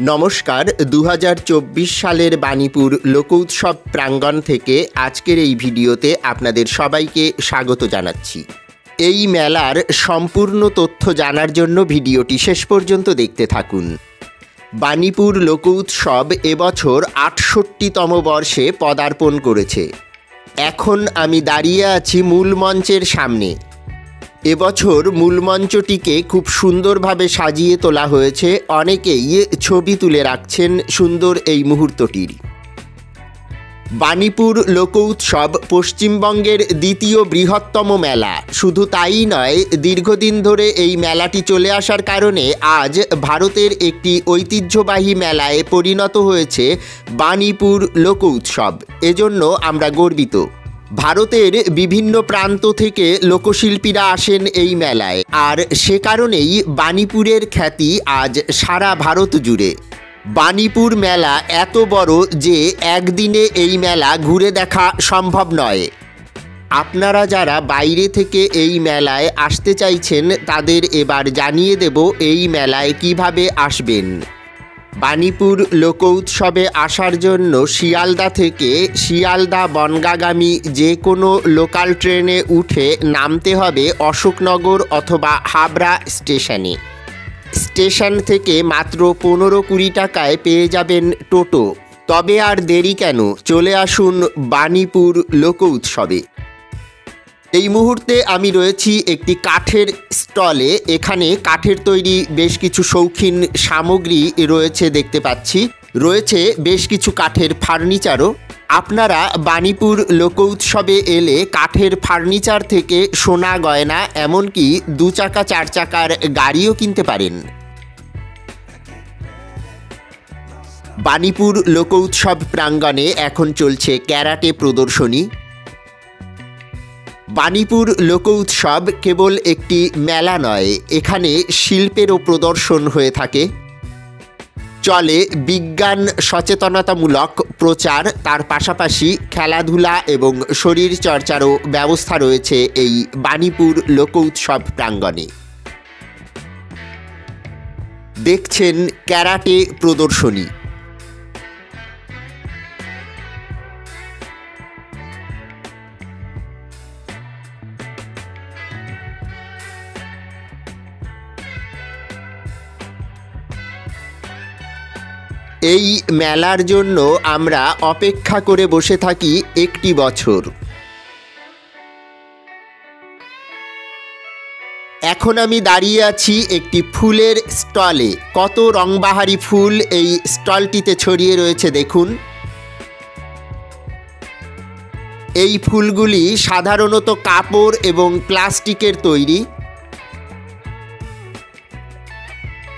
নমস্কার। ২০২৪ সালের বাণীপুর লোক উৎসব প্রাঙ্গণ থেকে আজকের এই ভিডিওতে আপনাদের সবাইকে স্বাগত জানাচ্ছি। এই মেলার সম্পূর্ণ তথ্য জানার জন্য ভিডিওটি শেষ পর্যন্ত দেখতে থাকুন। বাণীপুর লোক উৎসব এবছর ৬৮তম বর্ষে পদার্পণ করেছে। এখন আমি দাঁড়িয়ে আছি মূল মঞ্চের সামনে। এবছর মূল মঞ্চটিকে খুব সুন্দরভাবে সাজিয়ে তোলা হয়েছে। অনেকেই ছবি তুলে রাখছেন সুন্দর এই মুহূর্তটির। বাণীপুর লোক উৎসব পশ্চিমবঙ্গের দ্বিতীয় বৃহত্তম মেলা। শুধু তাই নয়, দীর্ঘদিন ধরে এই মেলাটি চলে আসার কারণে আজ ভারতের একটি ঐতিহ্যবাহী মেলায় পরিণত হয়েছে বাণীপুর লোক উৎসব। এজন্য আমরা গর্বিত। ভারতের বিভিন্ন প্রান্ত থেকে লোকশিল্পীরা আসেন এই মেলায়, আর সে কারণেই বাণীপুরের খ্যাতি আজ সারা ভারত জুড়ে। বাণীপুর মেলা এত বড় যে একদিনে এই মেলা ঘুরে দেখা সম্ভব নয়। আপনারা যারা বাইরে থেকে এই মেলায় আসতে চাইছেন তাদের এবার জানিয়ে দেব এই মেলায় কিভাবে আসবেন। বাণীপুর লোক উৎসবে আসার জন্য শিয়ালদা থেকে শিয়ালদা বনগাঁগামী যে কোনো লোকাল ট্রেনে উঠে নামতে হবে অশোকনগর অথবা হাবড়া স্টেশনে। স্টেশন থেকে মাত্র ১৫-২০ টাকায় পেয়ে যাবেন টোটো। তবে আর দেরি কেন, চলে আসুন বাণীপুর লোক উৎসবে। এই মুহূর্তে আমি রয়েছি একটি কাঠের স্টলে। এখানে কাঠের তৈরি বেশ কিছু শৌখিন সামগ্রী রয়েছে দেখতে পাচ্ছি। রয়েছে বেশ কিছু কাঠের ফার্নিচারও। আপনারা বাণীপুর লোক উৎসবে এলে কাঠের ফার্নিচার থেকে সোনা গয়না, এমনকি ২ চাকা ৪ চাকার গাড়িও কিনতে পারেন। বাণীপুর লোক উৎসব প্রাঙ্গণে এখন চলছে ক্যারাটে প্রদর্শনী। বাণীপুর লোক উৎসব কেবল একটি মেলা নয়, এখানে শিল্পেরও প্রদর্শন হয়ে থাকে। চলে বিজ্ঞান সচেতনতামূলক প্রচার, তার পাশাপাশি খেলাধুলা এবং শরীর চর্চারও ব্যবস্থা রয়েছে এই বাণীপুর লোক উৎসব প্রাঙ্গণে। দেখছেন ক্যারাটে প্রদর্শনী। এই মেলার জন্য আমরা অপেক্ষা করে বসে থাকি একটি বছর। এখন আমি দাঁড়িয়ে আছি একটি ফুলের স্টলে। কত রংবাহারি ফুল এই স্টলটিতে ছড়িয়ে রয়েছে দেখুন। এই ফুলগুলি সাধারণত কাপড় এবং প্লাস্টিকের তৈরি।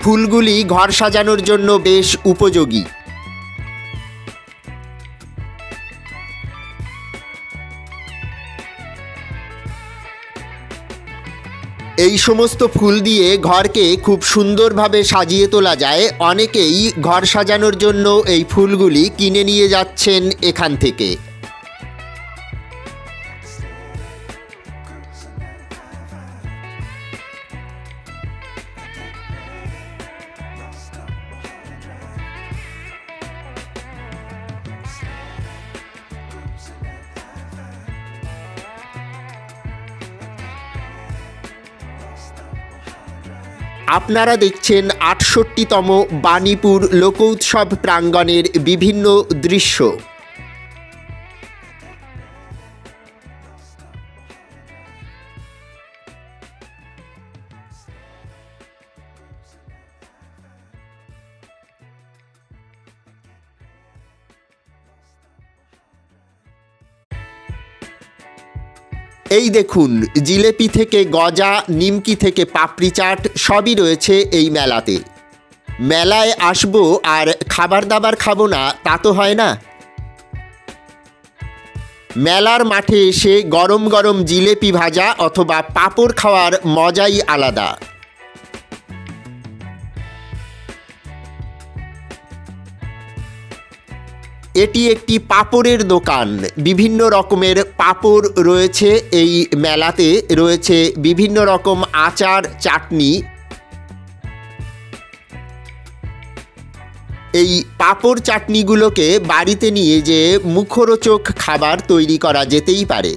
ফুলগুলি ঘর সাজানোর জন্য বেশ উপযোগী। এই সমস্ত ফুল দিয়ে ঘরকে খুব সুন্দরভাবে সাজিয়ে তোলা যায়। অনেকেই ঘর সাজানোর জন্য এই ফুলগুলি কিনে নিয়ে যাচ্ছেন এখান থেকে। আপনারা দেখছেন ৬৮তম বাণীপুর লোক উৎসব প্রাঙ্গণের বিভিন্ন দৃশ্য। এই দেখুন, জিলেপি থেকে গজা, নিমকি থেকে পাপড়ি চাট সবই রয়েছে এই মেলাতে। মেলায় আসবো আর খাবার দাবার খাবো না, তা তো হয় না। মেলার মাঠে এসে গরম গরম জিলেপি ভাজা অথবা পাঁপড় খাওয়ার মজাই আলাদা। এটি একটি পাঁপড়ের দোকান। বিভিন্ন রকমের পাঁপড় রয়েছে এই মেলাতে। রয়েছে বিভিন্ন রকম আচার, চাটনি। এই পাঁপড় চাটনিগুলোকে বাড়িতে নিয়ে যে মুখরোচক খাবার তৈরি করা যেতেই পারে।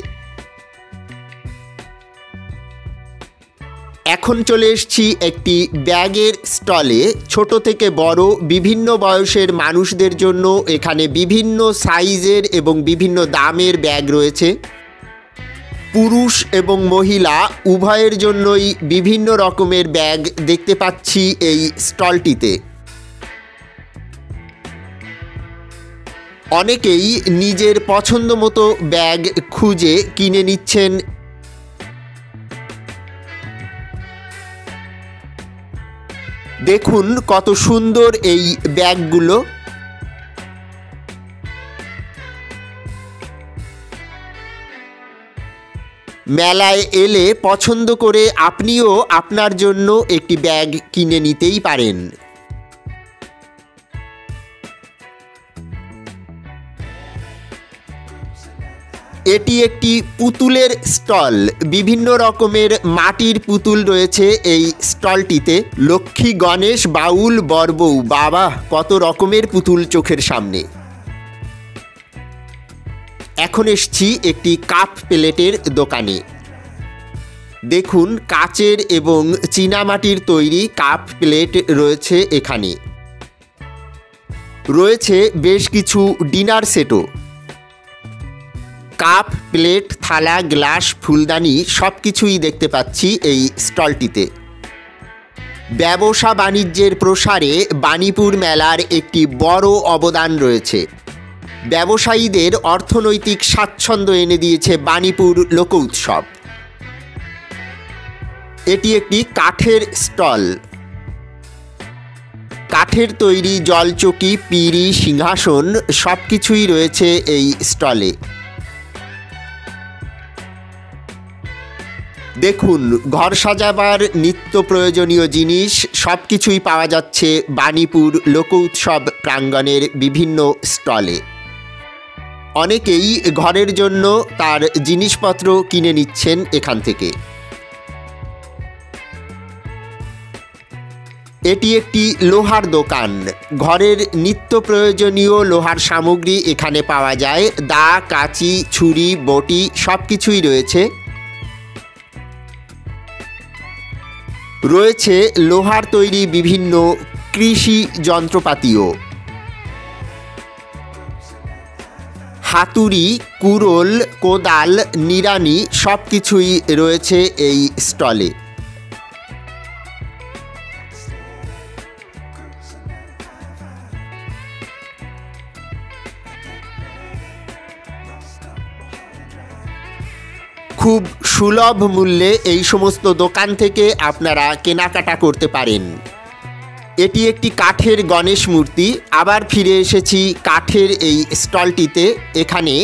এখন চলে এসেছি একটি ব্যাগের স্টলে। ছোট থেকে বড় বিভিন্ন বয়সের মানুষদের জন্য এখানে বিভিন্ন সাইজের এবং বিভিন্ন দামের ব্যাগ রয়েছে। পুরুষ এবং মহিলা উভয়ের জন্যই বিভিন্ন রকমের ব্যাগ দেখতে পাচ্ছি এই স্টলটিতে। অনেকেই নিজের পছন্দ মতো ব্যাগ খুঁজে কিনে নিচ্ছেন। দেখুন কত সুন্দর এই ব্যাগগুলো। মেলায় এলে পছন্দ করে আপনিও আপনার জন্য একটি ব্যাগ কিনে নিতেই পারেন। এটি একটি পুতুলের স্টল। বিভিন্ন রকমের মাটির পুতুল রয়েছে এই স্টলটিতে। লক্ষ্মী, গণেশ, বাউল, বরবউ, বাবা, কত রকমের পুতুল চোখের সামনে। এখন এসছি একটি কাপ প্লেটের দোকানে। দেখুন কাচের এবং চীনামাটির তৈরি কাপ প্লেট রয়েছে এখানে। রয়েছে বেশ কিছু ডিনার সেটও। কাপ, প্লেট, থালা, গ্লাস, ফুলদানি সব কিছুই দেখতে পাচ্ছি এই স্টলটিতে। ব্যবসা বাণিজ্যের প্রসারে বাণীপুর মেলার একটি বড় অবদান রয়েছে। ব্যবসায়ীদের অর্থনৈতিক স্বাচ্ছন্দ্য এনে দিয়েছে বাণীপুর লোক উৎসব। এটি একটি কাঠের স্টল। কাঠের তৈরি জলচকি, পিঁড়ি, সিংহাসন সব কিছুই রয়েছে এই স্টলে। দেখুন ঘর সাজাবার নিত্য প্রয়োজনীয় জিনিস সব কিছুই পাওয়া যাচ্ছে বাণীপুর লোক উৎসব প্রাঙ্গণের বিভিন্ন স্টলে। অনেকেই ঘরের জন্য তার জিনিসপত্র কিনে নিচ্ছেন এখান থেকে। এটি একটি লোহার দোকান। ঘরের নিত্য প্রয়োজনীয় লোহার সামগ্রী এখানে পাওয়া যায়। দা, কাঁচি, ছুরি, বটি সব কিছুই রয়েছে। রয়েছে লোহার তৈরি বিভিন্ন কৃষি যন্ত্রপাতিও। হাতুড়ি, কুড়োল, কোদাল, নিড়ানি সব কিছুই রয়েছে এই স্টলে। খুব সুলভ মূল্যে এই সমস্ত দোকান থেকে আপনারা কেনাকাটা করতে পারেন। এটি একটি কাঠের গণেশ মূর্তি। আবার ফিরে এসেছি কাঠের এই স্টলটিতে। এখানে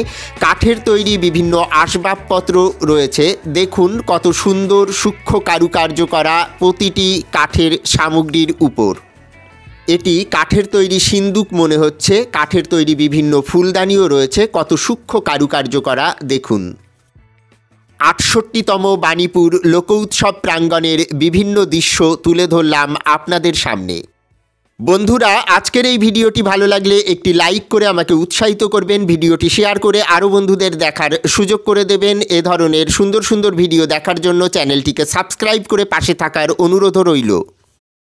কাঠের তৈরি বিভিন্ন আসবাবপত্র রয়েছে। দেখুন কত সুন্দর সূক্ষ্ম কারুকার্য করা প্রতিটি কাঠের সামগ্রীর উপর। এটি কাঠের তৈরি সিন্দুক মনে হচ্ছে। কাঠের তৈরি বিভিন্ন ফুলদানিও রয়েছে। কত সূক্ষ্ম কারুকার্য করা দেখুন। ৬৮তম বাণীপুর লোক উৎসব প্রাঙ্গণের বিভিন্ন দৃশ্য তুলে ধরলাম আপনাদের সামনে। বন্ধুরা, আজকের এই ভিডিওটি ভালো লাগলে একটি লাইক করে আমাকে উৎসাহিত করবেন। ভিডিওটি শেয়ার করে আরও বন্ধুদের দেখার সুযোগ করে দেবেন। এ ধরনের সুন্দর সুন্দর ভিডিও দেখার জন্য চ্যানেলটিকে সাবস্ক্রাইব করে পাশে থাকার অনুরোধ রইল।